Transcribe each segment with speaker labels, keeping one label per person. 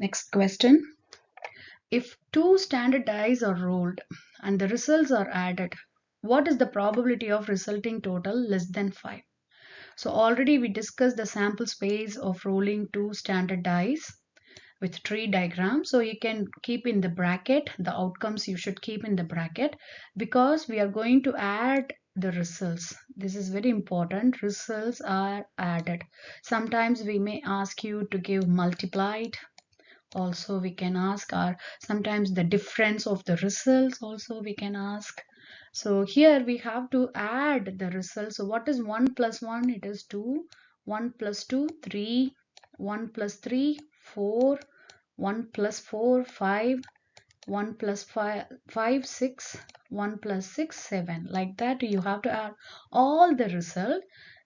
Speaker 1: Next question. If two standard dice are rolled and the results are added, what is the probability of resulting total less than 5? So already we discussed the sample space of rolling two standard dice with tree diagram. So you can keep in the bracket, the outcomes you should keep in the bracket because we are going to add the results. This is very important. Results are added. Sometimes we may ask you to give multiplied. Also we can ask, or sometimes the difference of the results also we can ask. So here we have to add the results. So what is 1 plus 1? It is 2. 1 plus 2, 3. 1 plus 3, 4. 1 plus 4, 5. 1 plus 5, 6. 1 plus 6, 7. Like that you have to add all the result.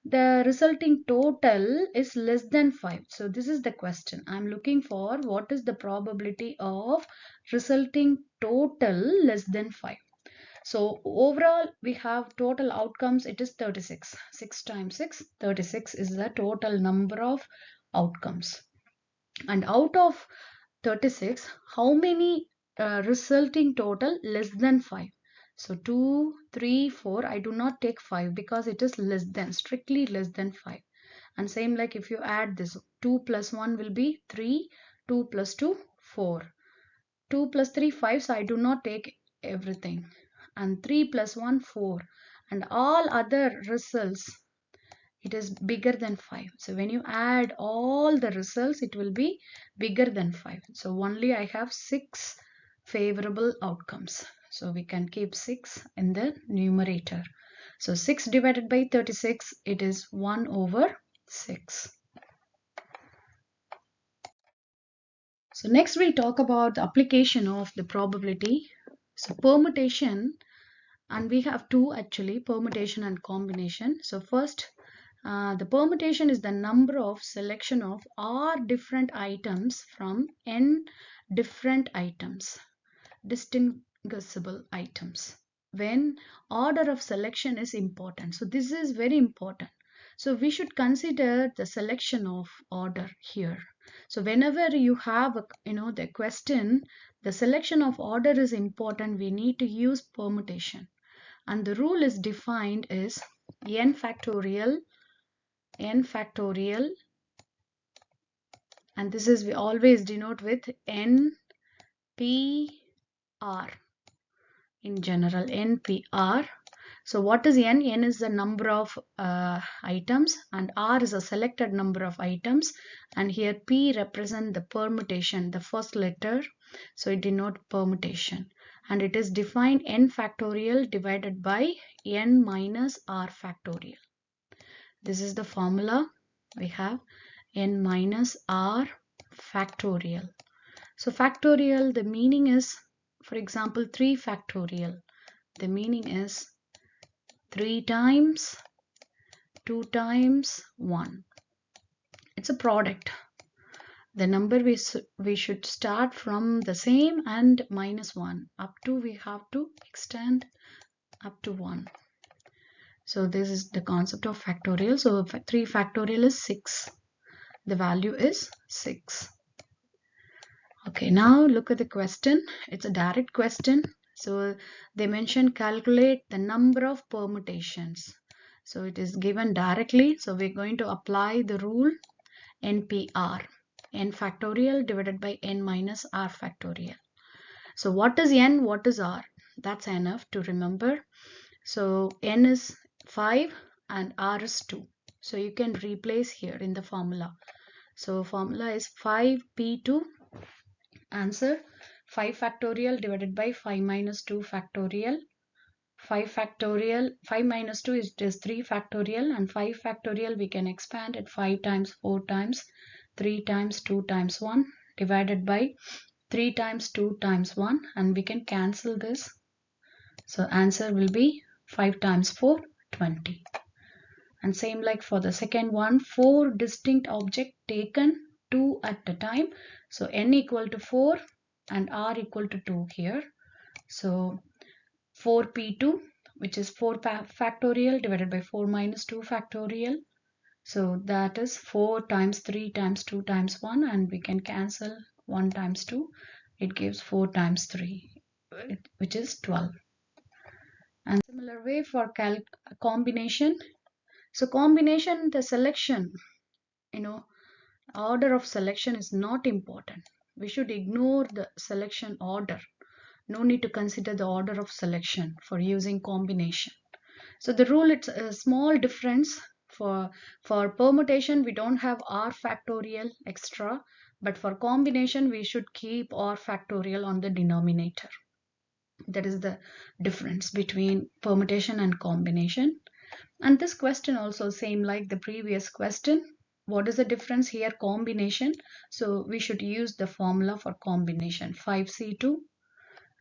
Speaker 1: The resulting total is less than 5. So this is the question. I'm looking for what is the probability of resulting total less than 5. So overall we have total outcomes. It is 36. 6 times 6, 36 is the total number of outcomes. And out of 36, how many resulting total less than 5? So 2, 3, 4, I do not take 5 because it is less than, strictly less than 5. And same like if you add this, 2 plus 1 will be 3, 2 plus 2, 4. 2 plus 3, 5, so I do not take everything. And 3 plus 1, 4. And all other results, it is bigger than 5. So when you add all the results, it will be bigger than 5. So only I have 6 favorable outcomes. So we can keep 6 in the numerator. So 6 divided by 36, it is 1 over 6. So next we'll talk about the application of the probability. So permutation, and we have two actually, permutation and combination. So first, the permutation is the number of selection of r different items from n different items, distinguishable items, when order of selection is important. So this is very important. So we should consider the selection of order here. So whenever you have the question, the selection of order is important, we need to use permutation. And the rule is defined is n factorial, and this is we always denote with NPR in general, NPR. So what is n? N is the number of items and R is a selected number of items, and here P represent the permutation, the first letter, so it denote permutation, and it is defined n factorial divided by n minus R factorial. This is the formula we have, n minus R factorial. So factorial, the meaning is, for example, 3 factorial. The meaning is 3 times 2 times 1. It's a product. The number we should start from the same and minus 1. Up to we have to extend up to 1. So this is the concept of factorial. So 3 factorial is 6. The value is 6. Okay, now look at the question. It's a direct question. So they mention calculate the number of permutations. So it is given directly. So we're going to apply the rule NPR, n factorial divided by n minus R factorial. So what is n? What is R? That's enough to remember. So n is 5 and R is 2. So you can replace here in the formula. So formula is 5p2. Answer 5 factorial divided by 5 minus 2 factorial. 5 factorial, 5 minus 2 is just 3 factorial, and 5 factorial we can expand at 5 times, 4 times, 3 times, 2 times 1 divided by 3 times 2 times 1, and we can cancel this. So answer will be 5 times 4, 20. And same like for the second one, 4 distinct objects taken, 2 at a time. So n equal to 4 and R equal to 2 here. So 4p2, which is 4 factorial divided by 4 minus 2 factorial. So that is 4 times 3 times 2 times 1, and we can cancel 1 times 2, it gives 4 times 3, which is 12. And similar way for combination. So combination, the selection, order of selection is not important. We should ignore the selection order. No need to consider the order of selection for using combination. So the rule, it's a small difference. For permutation, we don't have r factorial extra, but for combination, we should keep r factorial on the denominator. That is the difference between permutation and combination. And this question also same like the previous question. What is the difference here? Combination. So we should use the formula for combination. 5c2,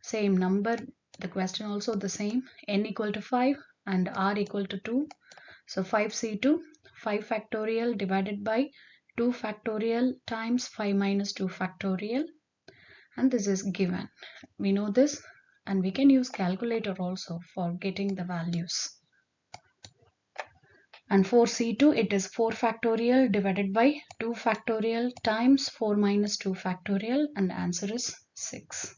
Speaker 1: same number. The question also the same. N equal to 5 and r equal to 2. So 5c2, 5 factorial divided by 2 factorial times 5 minus 2 factorial. And this is given. We know this, and we can use calculator also for getting the values. And for C2, it is 4 factorial divided by 2 factorial times 4 minus 2 factorial, and the answer is 6.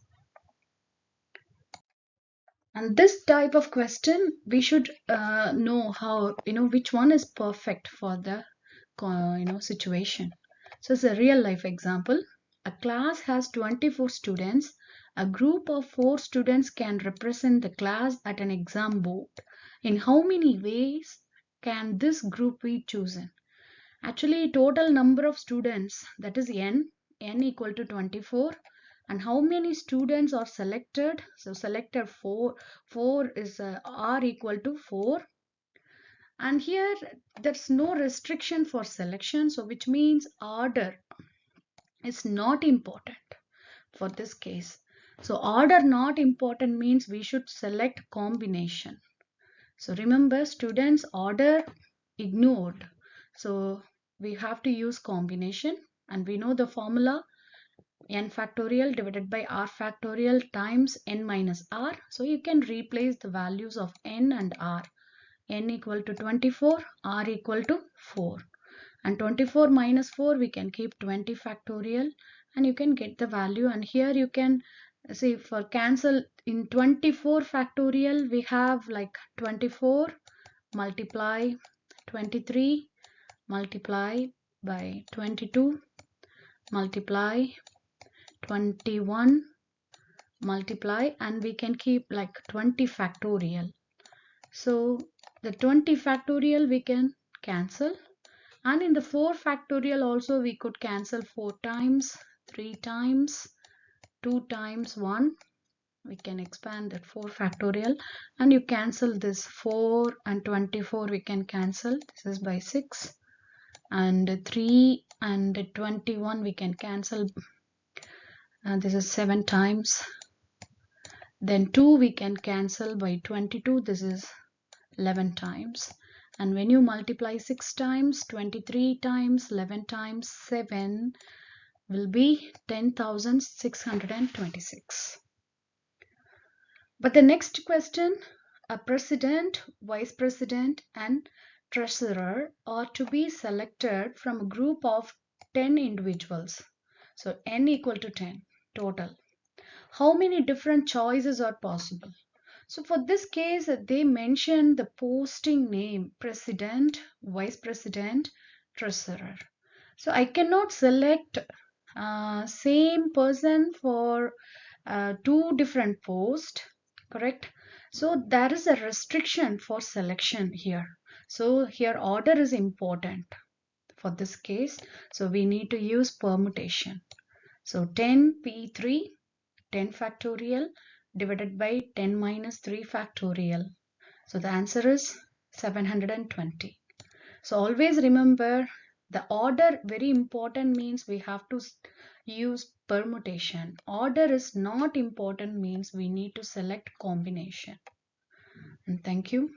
Speaker 1: And this type of question, we should know how, which one is perfect for the, situation. So it's a real life example. A class has 24 students. A group of 4 students can represent the class at an exam board. In how many ways can this group be chosen? Actually, total number of students, that is n equal to 24. And how many students are selected? So selected 4 is r equal to 4. And here there's no restriction for selection, so which means order is not important for this case. So order not important means we should select combination. So remember, students order ignored. So we have to use combination, and we know the formula n factorial divided by r factorial times n minus r. So you can replace the values of n and r. N equal to 24, r equal to 4. And 24 minus 4, we can keep 20 factorial, and you can get the value. And here you can see for cancel in 24 factorial, we have like 24 multiply 23 multiply by 22 multiply 21 multiply, and we can keep like 20 factorial. So the 20 factorial we can cancel, and in the 4 factorial also we could cancel 4 times, 3 times, 2 times 1. We can expand that 4 factorial, and you cancel this 4 and 24 we can cancel. This is by 6, and 3 and 21 we can cancel. This is 7 times. Then 2 we can cancel by 22. This is 11 times. And when you multiply 6 times, 23 times, 11 times, 7 will be 10,626. But the next question, a president, vice president, and treasurer are to be selected from a group of 10 individuals. So n equal to 10 total. How many different choices are possible? So for this case, they mention the posting name, president, vice president, treasurer. So I cannot select same person for 2 different posts, correct? So there is a restriction for selection here. So here order is important for this case. So we need to use permutation. So 10p3, 10 factorial divided by 10 minus 3 factorial. So the answer is 720. So always remember, the order very important means we have to use permutation. Order is not important means we need to select combination. And thank you.